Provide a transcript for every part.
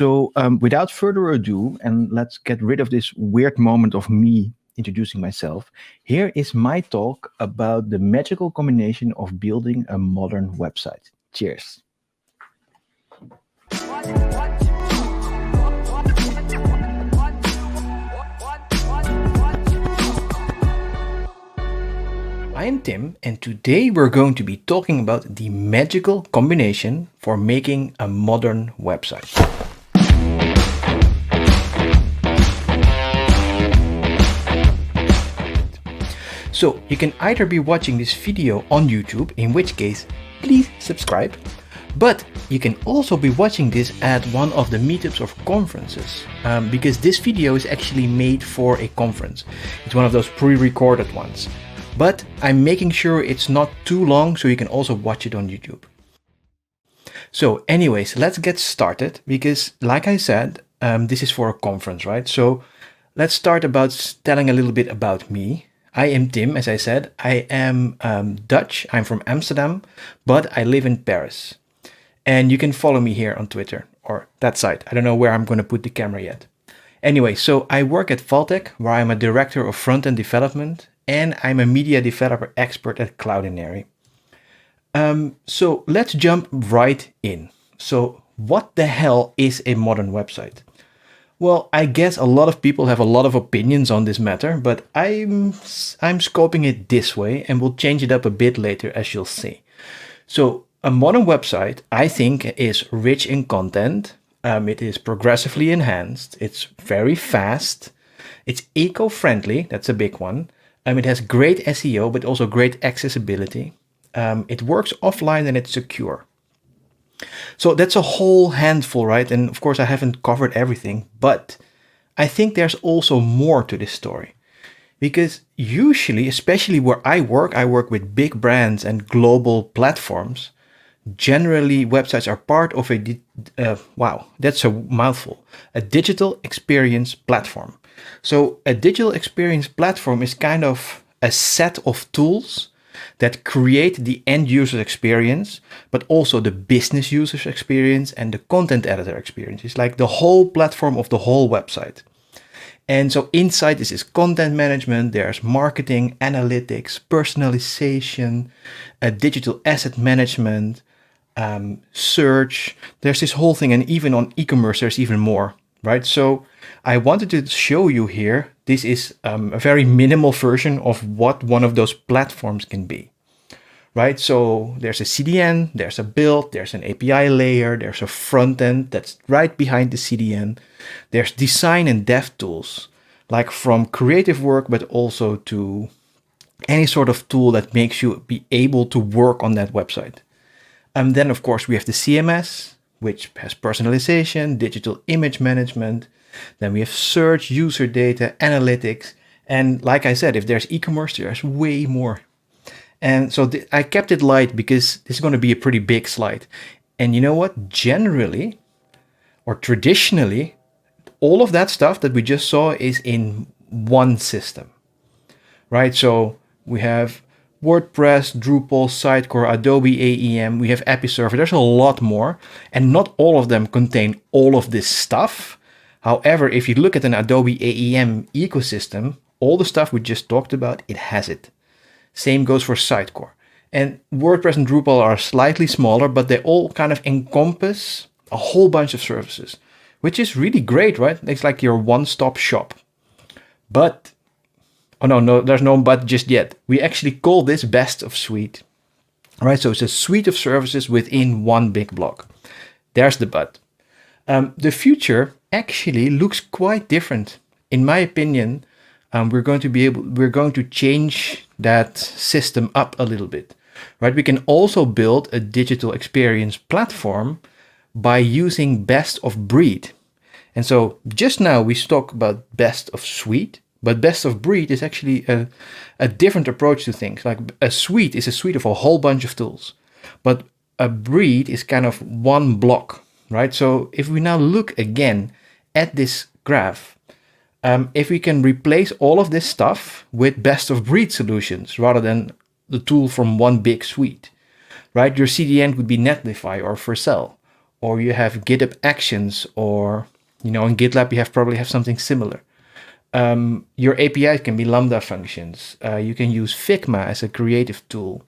Without further ado, and let's get rid of this weird moment of me introducing myself, here is my talk about the magical combination of building a modern website. Cheers. I am Tim, and today we're going to be talking about the magical combination for making a modern website. So, you can either be watching this video on YouTube, in which case, please subscribe, but you can also be watching this at one of the meetups or conferences, because this video is actually made for a conference. It's one of those pre-recorded ones. But I'm making sure it's not too long so you can also watch it on YouTube. So anyways, let's get started because like I said, this is for a conference, right? So let's start about telling a little bit about me. I am Tim, as I said. I am Dutch. I'm from Amsterdam, but I live in Paris. And you can follow me here on Twitter or that site. I don't know where I'm going to put the camera yet. Anyway, so I work at Valtech, where I'm a director of front-end development, and I'm a media developer expert at Cloudinary. So let's jump right in. So what the hell is a modern website? Well, I guess a lot of people have a lot of opinions on this matter, but I'm scoping it this way, and we'll change it up a bit later, as you'll see. So a modern website, I think, is rich in content. It is progressively enhanced. It's very fast. It's eco-friendly. That's a big one. It has great SEO, but also great accessibility. It works offline and it's secure. So that's a whole handful, right? And of course, I haven't covered everything, but I think there's also more to this story. Because usually, especially where I work with big brands and global platforms. Generally, websites are part of wow, that's a mouthful, a digital experience platform. So a digital experience platform is kind of a set of tools that create the end user experience, but also the business user experience and the content editor experience. It's like the whole platform of the whole website. And so inside this is content management, there's marketing, analytics, personalization, digital asset management, search. There's this whole thing, and even on e-commerce there's even more, right? So I wanted to show you here, this is a very minimal version of what one of those platforms can be, right? So there's a CDN, there's a build, there's an API layer, there's a front end that's right behind the CDN. There's design and dev tools, like from creative work, but also to any sort of tool that makes you be able to work on that website. And then, of course, we have the CMS, which has personalization, digital image management. Then we have search, user data, analytics. And like I said, if there's e-commerce, there's way more. And so I kept it light because this is going to be a pretty big slide. And you know what? Generally, or traditionally, all of that stuff that we just saw is in one system, right? So we have WordPress, Drupal, Sitecore, Adobe AEM, we have Episerver, there's a lot more, and not all of them contain all of this stuff. However, if you look at an Adobe AEM ecosystem, all the stuff we just talked about, it has it. Same goes for Sitecore. And WordPress and Drupal are slightly smaller, but they all kind of encompass a whole bunch of services, which is really great, right? It's like your one-stop shop. But oh, no, there's no but just yet. We actually call this best of suite. All right, so it's a suite of services within one big block. There's the but. The future actually looks quite different. In my opinion, we're going to change that system up a little bit. Right? We can also build a digital experience platform by using best of breed. And so just now we talked about best of suite. But best of breed is actually a different approach to things. Like a suite is a suite of a whole bunch of tools. But a breed is kind of one block, right? So if we now look again at this graph, if we can replace all of this stuff with best of breed solutions rather than the tool from one big suite, right? Your CDN would be Netlify or Vercel, or you have GitHub Actions, or in GitLab you probably have something similar. Your APIs can be Lambda functions. You can use Figma as a creative tool.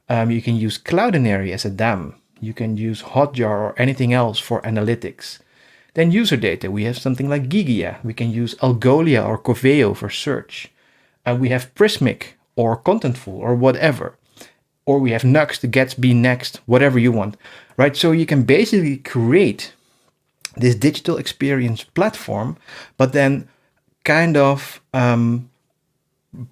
You can use Cloudinary as a DAM. You can use Hotjar or anything else for analytics. Then user data, we have something like Gigia. We can use Algolia or Coveo for search. We have Prismic or Contentful or whatever. Or we have Nuxt, Gatsby, Next, whatever you want, right? So you can basically create this digital experience platform, but then kind of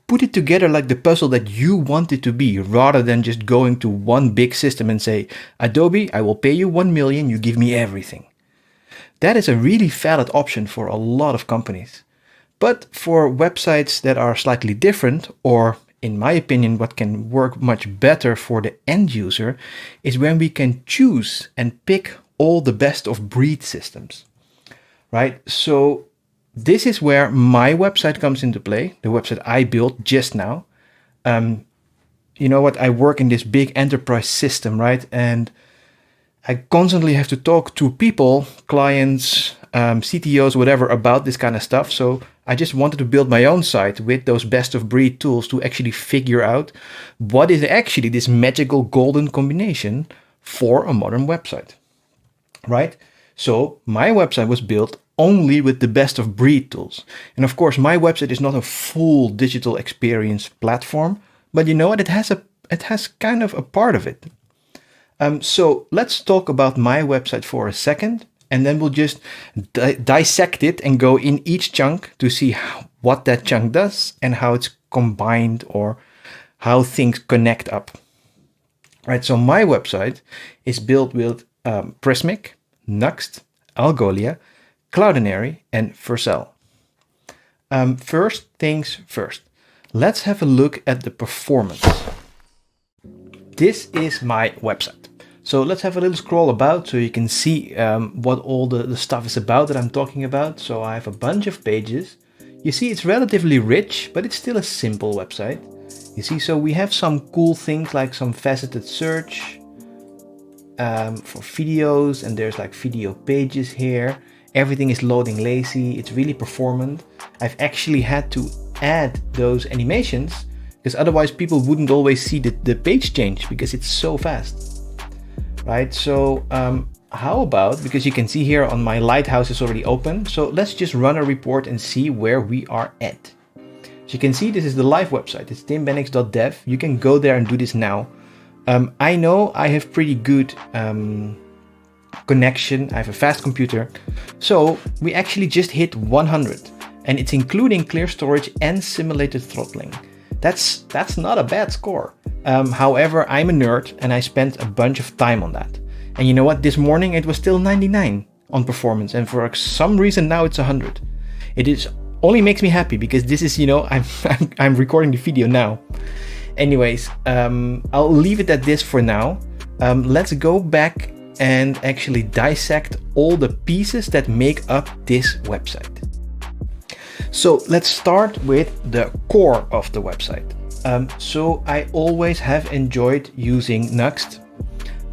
put it together like the puzzle that you want it to be, rather than just going to one big system and say, Adobe, I will pay you 1 million, you give me everything. That is a really valid option for a lot of companies. But for websites that are slightly different, or in my opinion, what can work much better for the end user, is when we can choose and pick all the best of breed systems, right? So this is where my website comes into play, the website I built just now. You know what? I work in this big enterprise system, right? And I constantly have to talk to people, clients, CTOs, whatever, about this kind of stuff. So I just wanted to build my own site with those best of breed tools to actually figure out what is actually this magical golden combination for a modern website, right? So my website was built only with the best of breed tools. And of course, my website is not a full digital experience platform, but you know what? It has kind of a part of it. So let's talk about my website for a second, and then we'll just dissect it and go in each chunk to see what that chunk does and how it's combined or how things connect up. Right, so my website is built with Prismic, Nuxt, Algolia, Cloudinary, and Vercel. First things first, let's have a look at the performance. This is my website. So let's have a little scroll about so you can see what all the stuff is about that I'm talking about. So I have a bunch of pages. You see it's relatively rich, but it's still a simple website. You see, so we have some cool things like some faceted search for videos, and there's like video pages here. Everything is loading lazy. It's really performant. I've actually had to add those animations because otherwise people wouldn't always see the page change because it's so fast. Right, so how about, because you can see here on my lighthouse is already open, so let's just run a report and see where we are at. So you can see this is the live website, it's timbenniks.dev. You can go there and do this now. I know I have pretty good connection, I have a fast computer, so we actually just hit 100, and it's including clear storage and simulated throttling. That's not a bad score. However, I'm a nerd and I spent a bunch of time on that. And you know what? This morning it was still 99 on performance, and for some reason now it's 100. It only makes me happy because this is, I'm recording the video now. Anyways, I'll leave it at this for now. Let's go back and actually dissect all the pieces that make up this website. So let's start with the core of the website. So I always have enjoyed using Nuxt.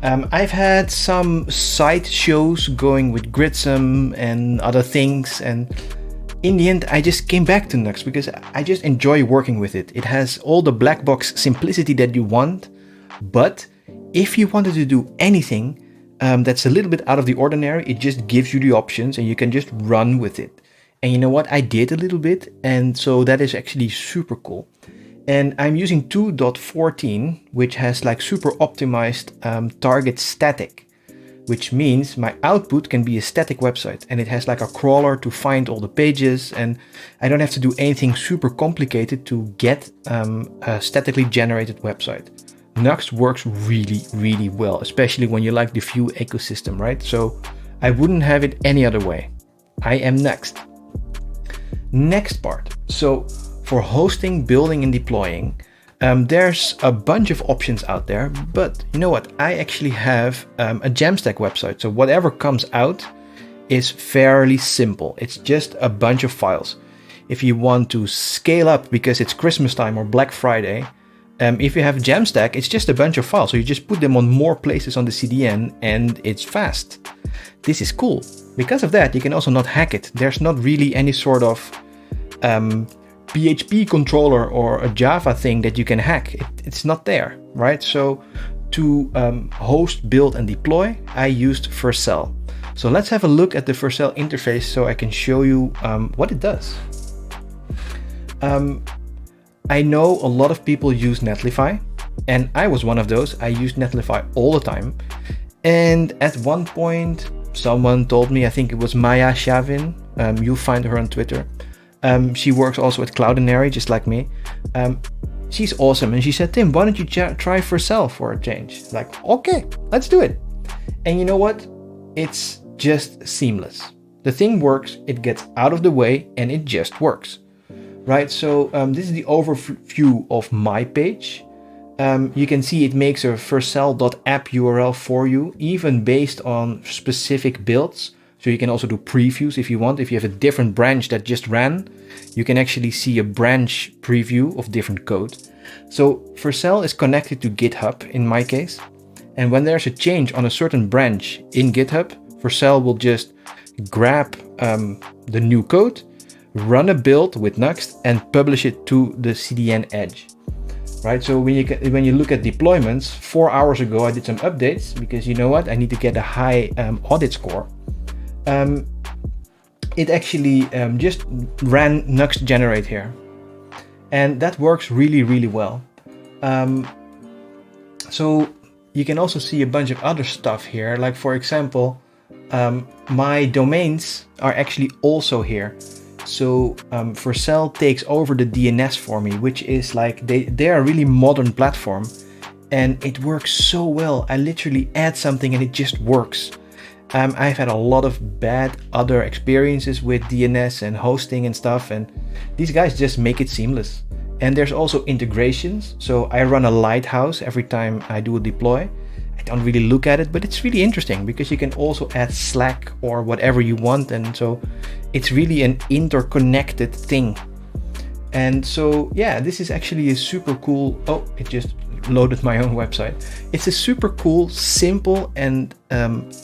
I've had some side shows going with GrUSP and other things, and in the end I just came back to Nuxt because I just enjoy working with it. It has all the black box simplicity that you want, but if you wanted to do anything that's a little bit out of the ordinary, it just gives you the options and you can just run with it. And you know what? I did a little bit, and so that is actually super cool. And I'm using 2.14, which has like super optimized target static, which means my output can be a static website, and it has like a crawler to find all the pages, and I don't have to do anything super complicated to get a statically generated website. Nuxt works really, really well, especially when you like the Vue ecosystem, right? So I wouldn't have it any other way. I am Nuxt. Next part. So for hosting, building, and deploying, there's a bunch of options out there, but you know what? I actually have a Jamstack website. So whatever comes out is fairly simple. It's just a bunch of files. If you want to scale up because it's Christmas time or Black Friday, if you have Jamstack, it's just a bunch of files. So you just put them on more places on the CDN and it's fast. This is cool. Because of that, you can also not hack it. There's not really any sort of PHP controller or a Java thing that you can hack. It's not there, right? So to host, build, and deploy, I used Vercel. So let's have a look at the Vercel interface so I can show you what it does. I know a lot of people use Netlify, and I was one of those. I used Netlify all the time. And at one point, someone told me, I think it was Maya Shavin, you'll find her on Twitter. She works also at Cloudinary, just like me. She's awesome. And she said, Tim, why don't you try Vercel for a change? Like, okay, let's do it. And you know what? It's just seamless. The thing works, it gets out of the way, and it just works. Right, so this is the overview of my page. You can see it makes a vercel.app URL for you, even based on specific builds. So you can also do previews if you want. If you have a different branch that just ran, you can actually see a branch preview of different code. So Vercel is connected to GitHub in my case. And when there's a change on a certain branch in GitHub, Vercel will just grab the new code, run a build with Nuxt, and publish it to the CDN edge. Right, so when you look at deployments, 4 hours ago I did some updates because you know what, I need to get a high audit score. It actually just ran Nuxt generate here, and that works really, really well. So you can also see a bunch of other stuff here, like for example, my domains are actually also here. So Vercel takes over the DNS for me, which is like they are a really modern platform, and it works so well. I literally add something and it just works. I've had a lot of bad other experiences with DNS and hosting and stuff, and these guys just make it seamless. And there's also integrations. So I run a lighthouse every time I do a deploy. I don't really look at it, but it's really interesting because you can also add Slack or whatever you want. And so it's really an interconnected thing. And so, yeah, this is actually a super cool, oh, it just loaded my own website. It's a super cool, simple, and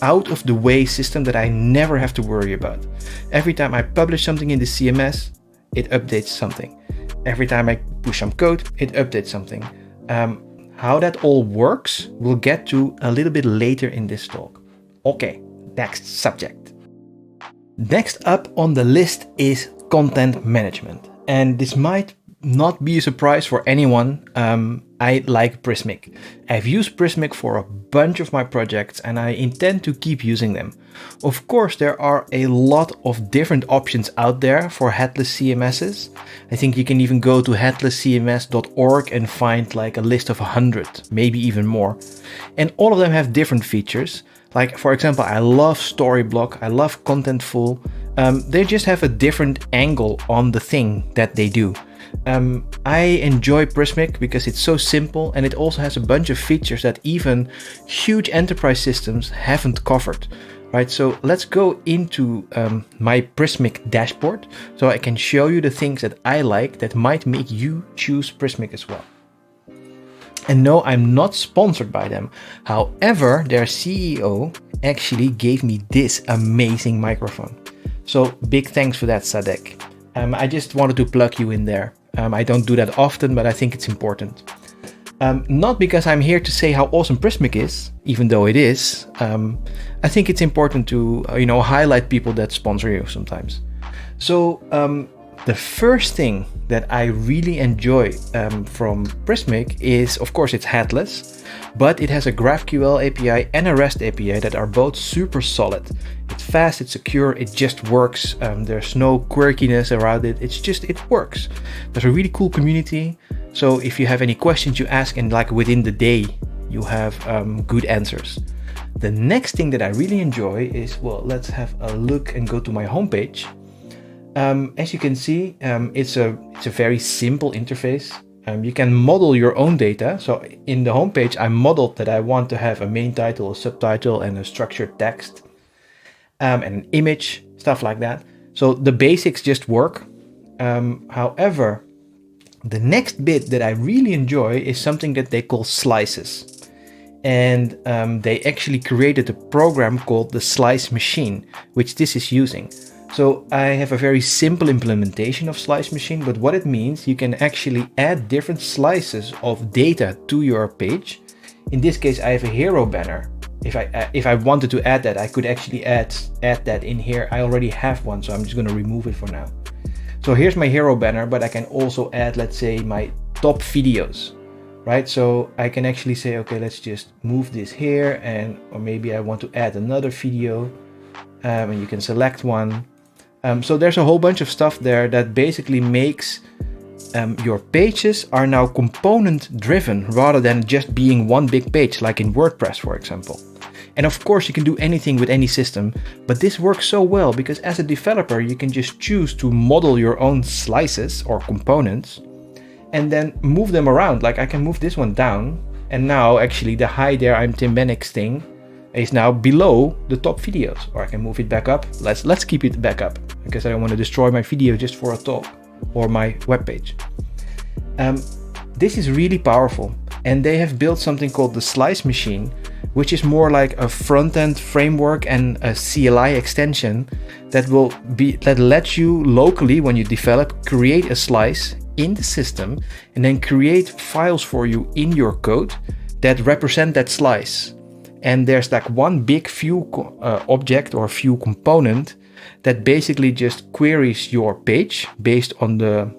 out of the way system that I never have to worry about. Every time I publish something in the CMS, it updates something. Every time I push some code, it updates something. How that all works, we'll get to a little bit later in this talk. Okay, next subject. Next up on the list is content management. And this might not be a surprise for anyone. I like Prismic. I've used Prismic for a bunch of my projects and I intend to keep using them. Of course, there are a lot of different options out there for headless CMSs. I think you can even go to headlesscms.org and find like a list of 100, maybe even more. And all of them have different features. Like, for example, I love Storyblock, I love Contentful. They just have a different angle on the thing that they do. I enjoy Prismic because it's so simple, and it also has a bunch of features that even huge enterprise systems haven't covered. Right, so let's go into my Prismic dashboard so I can show you the things that I like that might make you choose Prismic as well. And no, I'm not sponsored by them. However, their CEO actually gave me this amazing microphone. So big thanks for that, Sadek. I just wanted to plug you in there. I don't do that often, but I think it's important. Not because I'm here to say how awesome Prismic is, even though it is. I think it's important to highlight people that sponsor you sometimes. So the first thing that I really enjoy from Prismic is, of course, it's headless, but it has a GraphQL API and a REST API that are both super solid. It's fast, it's secure, it just works. There's no quirkiness around it. It works. There's a really cool community. So if you have any questions, you ask, and like within the day, you have good answers. The next thing that I really enjoy is, well, let's have a look and go to my homepage. As you can see, it's a very simple interface. You can model your own data. So in the homepage, I modeled that I want to have a main title, a subtitle, and a structured text, and an image, stuff like that. So the basics just work. However, the next bit that I really enjoy is something that they call slices. and they actually created a program called the slice machine, which this is using. So I have a very simple implementation of slice machine, but what it means, you can actually add different slices of data to your page. In this case, I have a hero banner. If I wanted to add that, I could actually add that in here. I already have one, so I'm just going to remove it for now. So here's my hero banner, but I can also add, let's say, my top videos, right? So I can actually say, okay, let's just move this here, or maybe I want to add another video, and you can select one. So there's a whole bunch of stuff there that basically makes your pages are now component driven rather than just being one big page like in WordPress, for example. And of course you can do anything with any system, but this works so well because as a developer you can just choose to model your own slices or components and then move them around. Like I can move this one down, and now actually the hi there, I'm Tim Benniks thing is now below the top videos, or I can move it back up. Let's keep it back up because I don't want to destroy my video just for a talk or my web page. This is really powerful, and they have built something called the slice machine, which is more like a front-end framework and a CLI extension that lets you locally, when you develop, create a slice in the system and then create files for you in your code that represent that slice. And there's like one big view object or view component that basically just queries your page based on the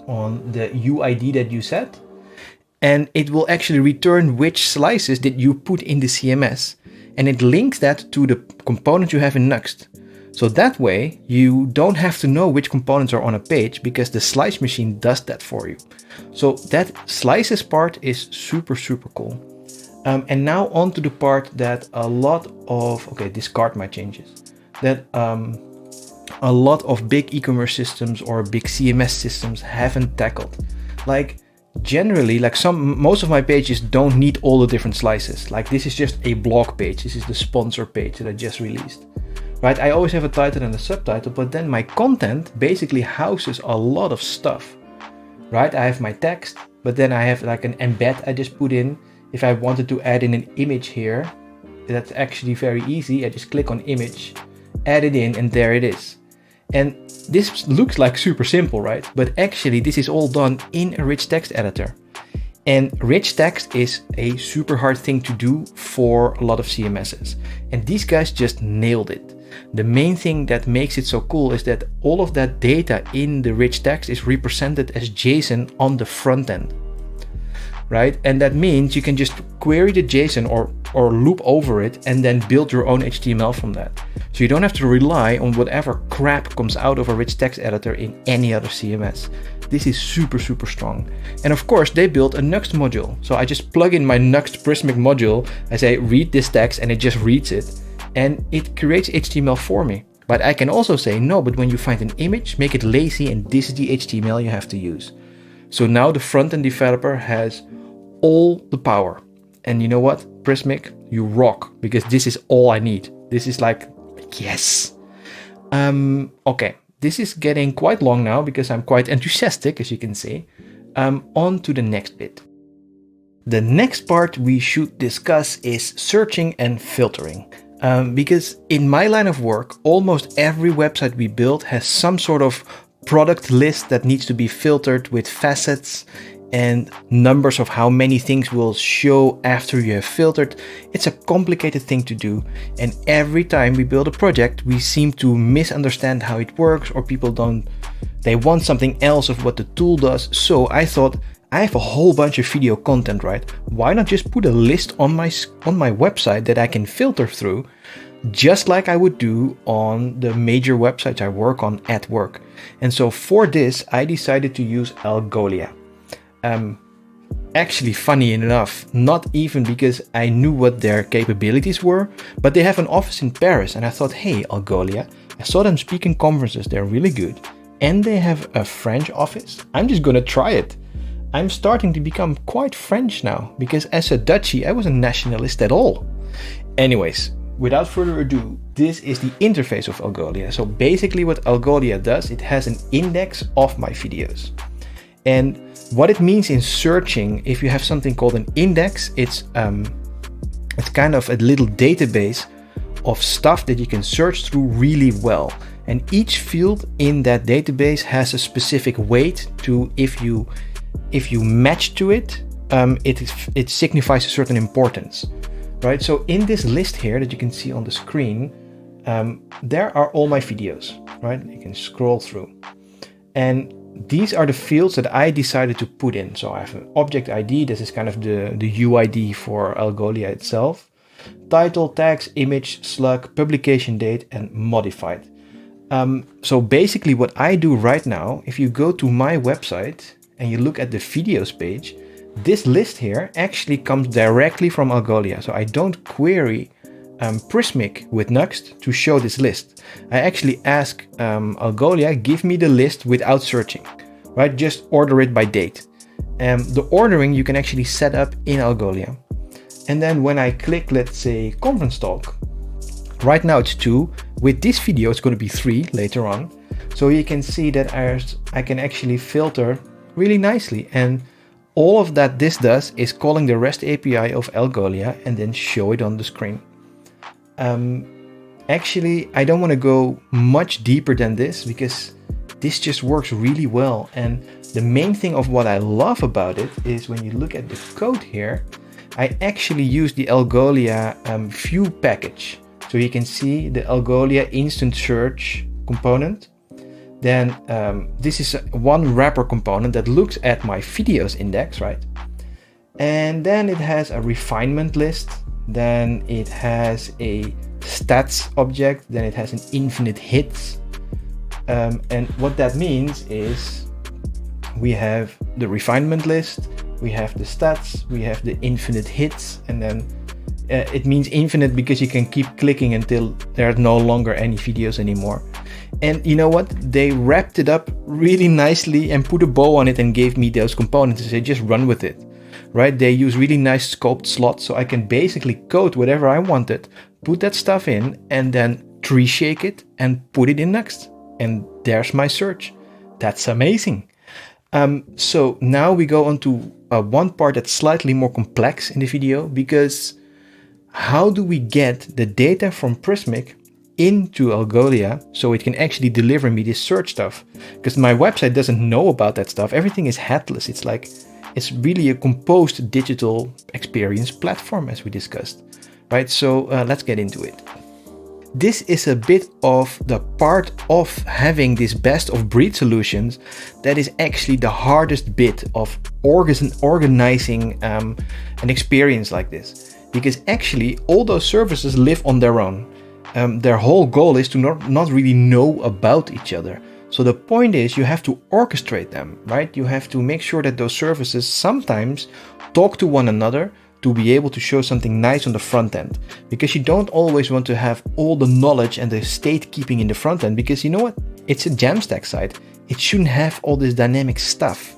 UID that you set. And it will actually return which slices did you put in the CMS. And it links that to the component you have in Nuxt. So that way you don't have to know which components are on a page because the slice machine does that for you. So that slices part is super, super cool. And now on to the part that a lot of, discard my changes, that a lot of big e-commerce systems or big CMS systems haven't tackled. Like generally, most of my pages don't need all the different slices. Like this is just a blog page. This is the sponsor page that I just released, right? I always have a title and a subtitle, but then my content basically houses a lot of stuff, right? I have my text, but then I have like an embed I just put in. If I wanted to add in an image here, that's actually very easy. I just click on image, add it in, and there it is. And this looks like super simple, right? But actually this is all done in a rich text editor. And rich text is a super hard thing to do for a lot of CMSs. And these guys just nailed it. The main thing that makes it so cool is that all of that data in the rich text is represented as JSON on the front end. Right? And that means you can just query the JSON or loop over it and then build your own HTML from that. So you don't have to rely on whatever crap comes out of a rich text editor in any other CMS. This is super, super strong. And of course, they built a Nuxt module. So I just plug in my Nuxt Prismic module. I say, read this text, and it just reads it. And it creates HTML for me. But I can also say, no, but when you find an image, make it lazy, and this is the HTML you have to use. So now the front-end developer has all the power. And you know what, Prismic, you rock, because this is all I need. This is like, yes. Okay, this is getting quite long now because I'm quite enthusiastic, as you can see. On to the next bit. The next part we should discuss is searching and filtering. Because in my line of work, almost every website we build has some sort of product list that needs to be filtered with facets and numbers of how many things will show after you have filtered. It's a complicated thing to do, and every time we build a project we seem to misunderstand how it works, or they want something else of what the tool does. So I thought, I have a whole bunch of video content, right? Why not just put a list on my website that I can filter through, just like I would do on the major websites I work on at work. And so for this I decided to use Algolia. Actually, funny enough, not even because I knew what their capabilities were, but they have an office in Paris, and I thought, hey, Algolia, I saw them speak in conferences, they're really good, and they have a French office. I'm just gonna try it. I'm starting to become quite French now, because as a Dutchie, I wasn't nationalist at all. Anyways, without further ado, this is the interface of Algolia. So basically what Algolia does, it has an index of my videos. And what it means in searching, if you have something called an index, it's It's kind of a little database of stuff that you can search through really well. And each field in that database has a specific weight to, if you match to it, it signifies a certain importance, right? So in this list here that you can see on the screen, there are all my videos, right? You can scroll through. And these are the fields that I decided to put in. So I have an object ID. This is kind of the UID for Algolia itself. Title, tags, image, slug, publication date, and modified. So basically what I do right now, if you go to my website and you look at the videos page, this list here actually comes directly from Algolia. So I don't query Prismic with Nuxt to show this list. I actually ask Algolia, give me the list without searching, right? Just order it by date. The ordering you can actually set up in Algolia. And then when I click, let's say, conference talk, right now it's 2. With this video, it's going to be 3 later on. So you can see that I can actually filter really nicely. And all of that this does is calling the REST API of Algolia and then show it on the screen. Actually, I don't want to go much deeper than this because this just works really well. And the main thing of what I love about it is when you look at the code here, I actually use the Algolia view package. So you can see the Algolia instant search component. Then this is one wrapper component that looks at my videos index, right? And then it has a refinement list. Then it has a stats object. Then it has an infinite hits. And what that means is we have the refinement list, we have the stats, we have the infinite hits, and then it means infinite because you can keep clicking until there are no longer any videos anymore. And you know what? They wrapped it up really nicely and put a bow on it and gave me those components and say, just run with it, right? They use really nice scoped slots, so I can basically code whatever I wanted, put that stuff in, and then tree shake it and put it in Nuxt. And there's my search. That's amazing. So now we go on to one part that's slightly more complex in the video, because how do we get the data from Prismic into Algolia so it can actually deliver me this search stuff? Because my website doesn't know about that stuff. Everything is headless. It's really a composed digital experience platform, as we discussed, right? So let's get into it. This is a bit of the part of having this best of breed solutions that is actually the hardest bit of organizing an experience like this. Because actually all those services live on their own. Their whole goal is to not really know about each other. So the point is you have to orchestrate them, right? You have to make sure that those services sometimes talk to one another to be able to show something nice on the front end. Because you don't always want to have all the knowledge and the state keeping in the front end, because you know what? It's a Jamstack site. It shouldn't have all this dynamic stuff,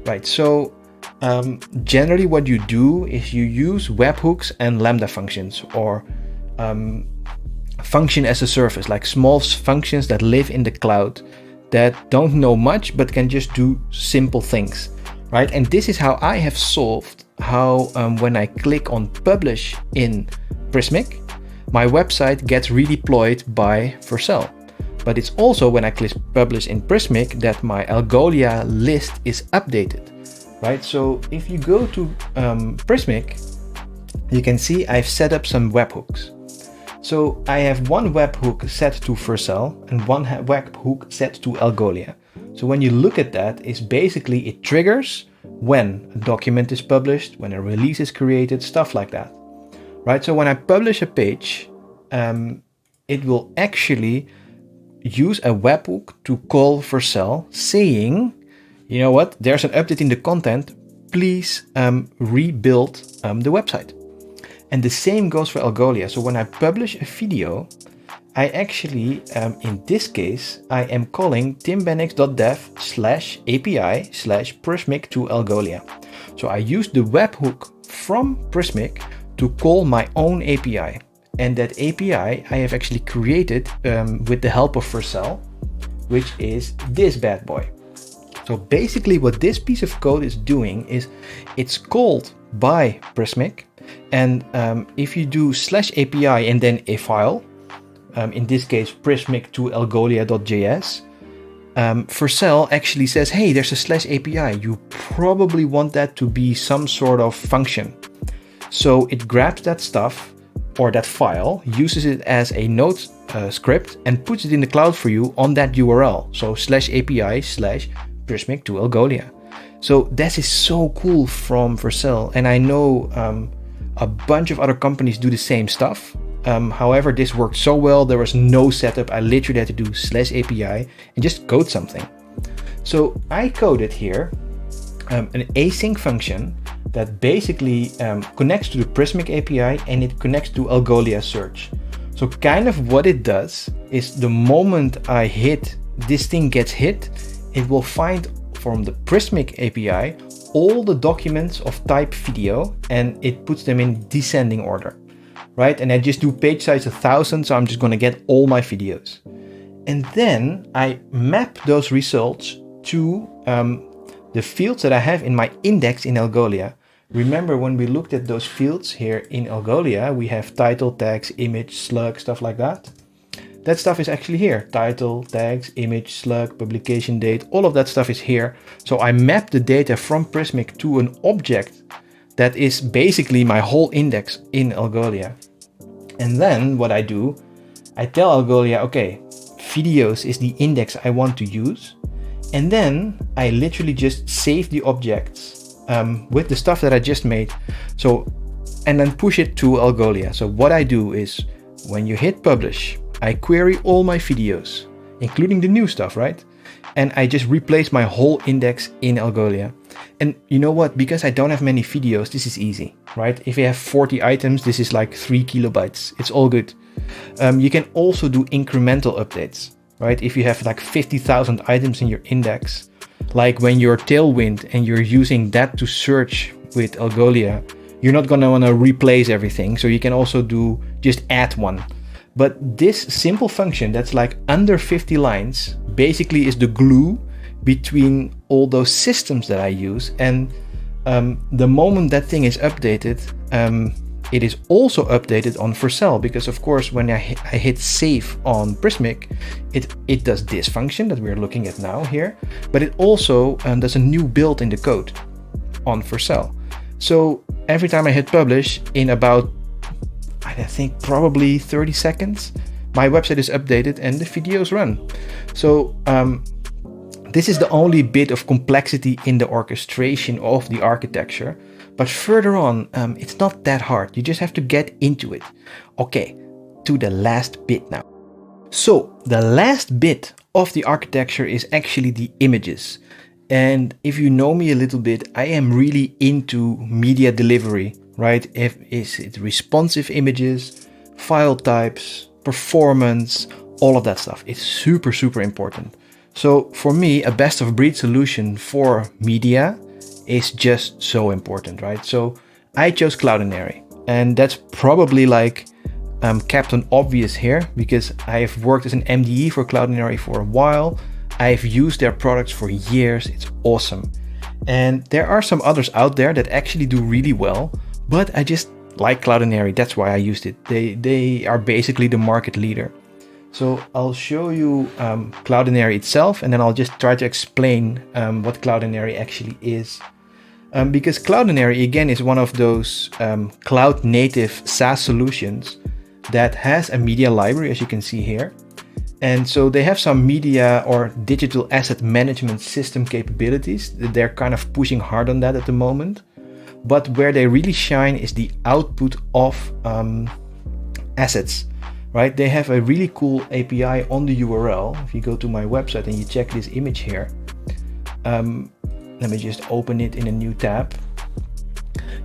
right? So generally what you do is you use webhooks and Lambda functions, or function as a service, like small functions that live in the cloud that don't know much but can just do simple things, right? And this is how I have solved how when I click on publish in Prismic, my website gets redeployed by Vercel. But it's also when I click publish in Prismic that my Algolia list is updated, right? So if you go to Prismic, you can see I've set up some webhooks. So I have one webhook set to Vercel and one webhook set to Algolia. So when you look at that, it's basically it triggers when a document is published, when a release is created, stuff like that, right? So when I publish a page, it will actually use a webhook to call Vercel saying, you know what, there's an update in the content, please rebuild the website. And the same goes for Algolia. So when I publish a video, I actually, in this case, I am calling timbenniks.dev/API/Prismic to Algolia. So I use the webhook from Prismic to call my own API. And that API I have actually created with the help of Vercel, which is this bad boy. So basically what this piece of code is doing is it's called by Prismic, And if you do /API and then a file, in this case prismic to algolia.js, Vercel actually says, hey, there's a /API. You probably want that to be some sort of function. So it grabs that stuff or that file, uses it as a node script and puts it in the cloud for you on that URL. So /API/prismic to algolia. So that is so cool from Vercel. And I know a bunch of other companies do the same stuff. However, this worked so well, there was no setup. I literally had to do /API and just code something. So I coded here an async function that basically connects to the Prismic API and it connects to Algolia search. So kind of what it does is the moment I hit, this thing gets hit, it will find from the Prismic API all the documents of type video and it puts them in descending order. Right? And I just do page size 1000, so I'm just going to get all my videos. And then I map those results to the fields that I have in my index in Algolia. Remember when we looked at those fields here in Algolia, we have title, tags, image, slug, stuff like that. That stuff is actually here. Title, tags, image, slug, publication date, all of that stuff is here. So I map the data from Prismic to an object that is basically my whole index in Algolia. And then what I do, I tell Algolia, okay, videos is the index I want to use. And then I literally just save the objects with the stuff that I just made. So, and then push it to Algolia. So what I do is when you hit publish, I query all my videos, including the new stuff, right? And I just replace my whole index in Algolia. And you know what? Because I don't have many videos, this is easy, right? If you have 40 items, this is like 3 kilobytes. It's all good. You can also do incremental updates, right? If you have like 50,000 items in your index, like when you're Tailwind and you're using that to search with Algolia, you're not gonna wanna replace everything. So you can also do just add one. But this simple function that's like under 50 lines basically is the glue between all those systems that I use. And the moment that thing is updated, it is also updated on Vercel, because of course when I hit save on Prismic, it does this function that we're looking at now here, but it also does a new build in the code on Vercel. So every time I hit publish, in about, I think probably 30 seconds, my website is updated and the videos run. So this is the only bit of complexity in the orchestration of the architecture. But further on, it's not that hard. You just have to get into it. Okay, to the last bit now. So the last bit of the architecture is actually the images. And if you know me a little bit, I am really into media delivery, right? Is it responsive images, file types, performance, all of that stuff. It's super, super important. So for me, a best of breed solution for media is just so important, right? So I chose Cloudinary, and that's probably like Captain Obvious here, because I've worked as an MDE for Cloudinary for a while. I've used their products for years. It's awesome. And there are some others out there that actually do really well, but I just like Cloudinary. That's why I used it. They are basically the market leader. So I'll show you Cloudinary itself, and then I'll just try to explain what Cloudinary actually is. Because Cloudinary, again, is one of those cloud native SaaS solutions that has a media library, as you can see here. And so they have some media or digital asset management system capabilities. They're kind of pushing hard on that at the moment. But where they really shine is the output of assets, right? They have a really cool API on the URL. If you go to my website and you check this image here, let me just open it in a new tab.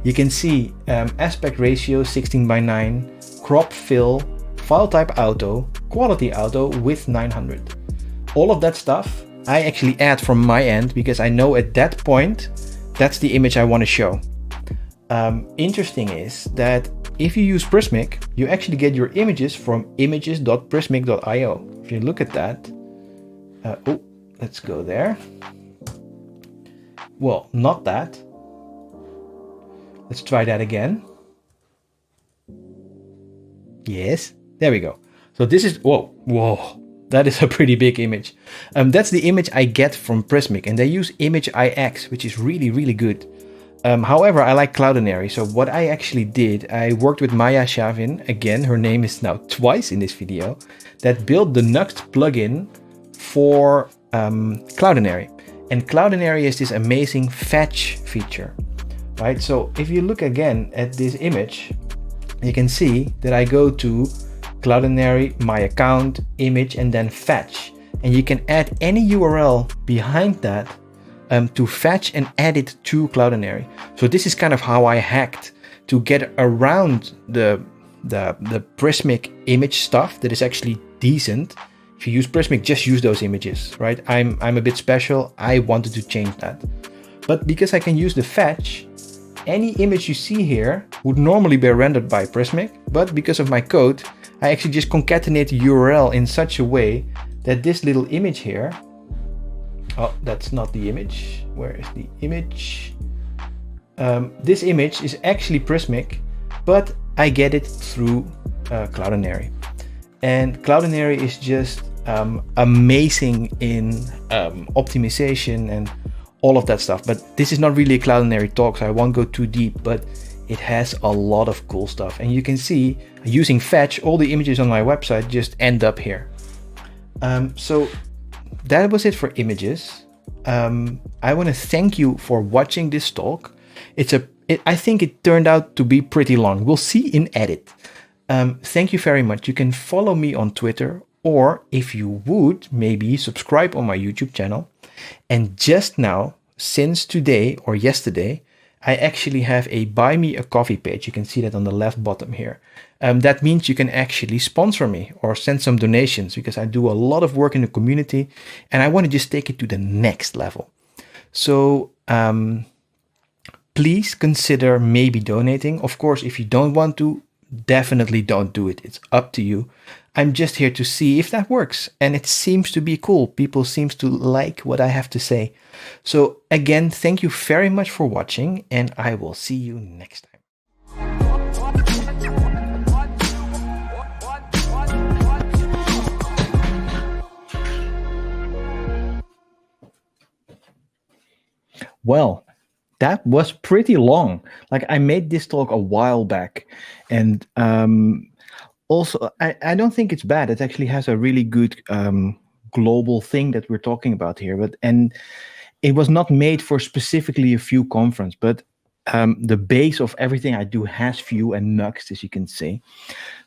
You can see aspect ratio 16:9, crop fill, file type auto, quality auto, width 900. All of that stuff I actually add from my end because I know at that point that's the image I want to show. Interesting is that if you use Prismic, you actually get your images from images.prismic.io. If you look at that, let's go there. Well, not that. Let's try that again. Yes, there we go. So this is, whoa, that is a pretty big image. That's the image I get from Prismic, and they use Image IX, which is really, really good. However, I like Cloudinary, so what I actually did, I worked with Maya Shavin, again, her name is now twice in this video, that built the Nuxt plugin for Cloudinary. And Cloudinary is this amazing fetch feature, right? So if you look again at this image, you can see that I go to Cloudinary, my account, image, and then fetch. And you can add any URL behind that to fetch and add it to Cloudinary. So this is kind of how I hacked to get around the Prismic image stuff that is actually decent. If you use Prismic, just use those images, right? I'm a bit special. I wanted to change that. But because I can use the fetch, any image you see here would normally be rendered by Prismic, but because of my code, I actually just concatenate the URL in such a way that this little image here, oh, that's not the image. Where is the image? This image is actually Prismic, but I get it through Cloudinary. And Cloudinary is just amazing in optimization and all of that stuff. But this is not really a Cloudinary talk, so I won't go too deep, but it has a lot of cool stuff. And you can see, using fetch, all the images on my website just end up here. So that was it for images. I want to thank you for watching this talk. I think it turned out to be pretty long. We'll see in edit. Thank you very much. You can follow me on Twitter, or if you would, maybe subscribe on my YouTube channel. And just now, since today or yesterday, I actually have a buy me a coffee page. You can see that on the left bottom here. That means you can actually sponsor me or send some donations, because I do a lot of work in the community and I want to just take it to the next level. So please consider maybe donating. Of course, if you don't want to, definitely don't do it. It's up to you. I'm just here to see if that works, and it seems to be cool. People seem to like what I have to say. So again, thank you very much for watching, and I will see you next time. Well, that was pretty long. Like, I made this talk a while back, and also, I don't think it's bad. It actually has a really good global thing that we're talking about here. And it was not made for specifically a Vue conference, but the base of everything I do has Vue and Nuxt, as you can see.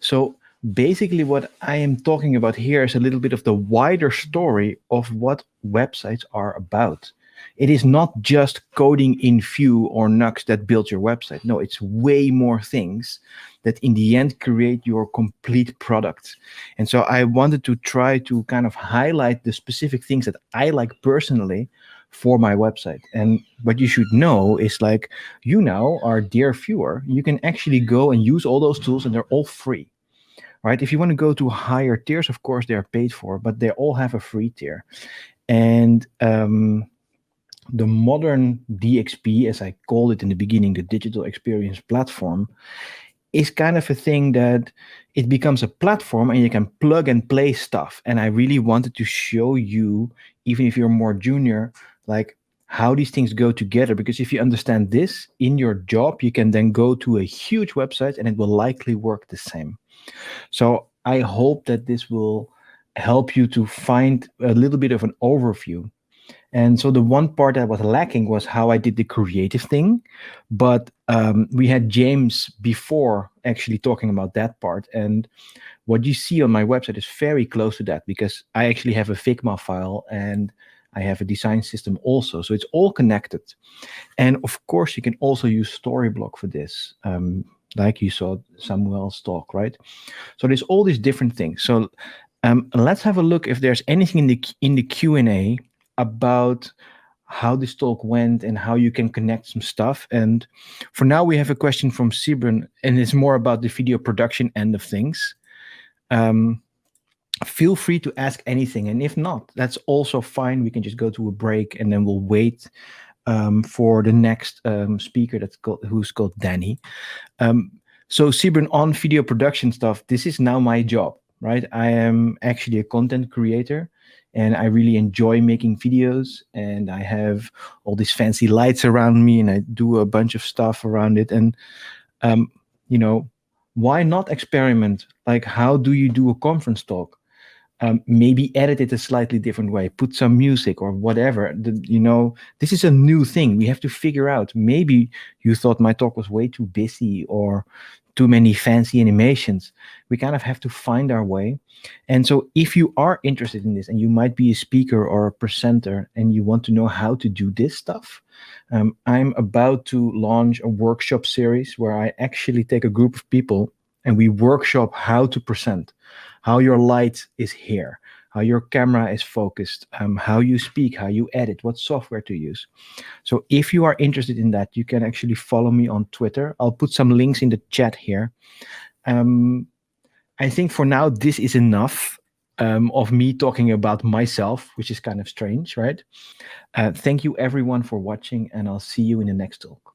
So basically what I am talking about here is a little bit of the wider story of what websites are about. It is not just coding in Vue or Nuxt that builds your website. No, it's way more things that in the end create your complete product. And so I wanted to try to kind of highlight the specific things that I like personally for my website. And what you should know is, like, you now, our dear viewer, you can actually go and use all those tools, and they're all free, right? If you want to go to higher tiers, of course, they're paid for, but they all have a free tier. And the modern DXP, as I called it in the beginning, the digital experience platform, is kind of a thing that it becomes a platform and you can plug and play stuff. And I really wanted to show you, even if you're more junior, like how these things go together. Because if you understand this in your job, you can then go to a huge website and it will likely work the same. So I hope that this will help you to find a little bit of an overview. And so the one part that was lacking was how I did the creative thing. But we had James before actually talking about that part. And what you see on my website is very close to that, because I actually have a Figma file and I have a design system also. So it's all connected. And of course, you can also use Storyblock for this, like you saw Samuel's talk, right? So there's all these different things. So let's have a look if there's anything in the Q&A about how this talk went and how you can connect some stuff. And for now, we have a question from Sibren, and it's more about the video production end of things. Feel free to ask anything, and if not, that's also fine. We can just go to a break, and then we'll wait for the next speaker who's called Danny. So Sibren, on video production stuff, this is now my job, right? I am actually a content creator and I really enjoy making videos, and I have all these fancy lights around me and I do a bunch of stuff around it. And um, you know, why not experiment? Like, how do you do a conference talk? Maybe edit it a slightly different way, put some music or whatever. This is a new thing. We have to figure out. Maybe you thought my talk was way too busy or too many fancy animations. We kind of have to find our way. And so, if you are interested in this and you might be a speaker or a presenter and you want to know how to do this stuff, I'm about to launch a workshop series where I actually take a group of people and we workshop how to present, how your light is here, how your camera is focused, how you speak, how you edit, what software to use. So if you are interested in that, you can actually follow me on Twitter. I'll put some links in the chat here. I think for now, this is enough of me talking about myself, which is kind of strange, right? Thank you everyone for watching, and I'll see you in the next talk.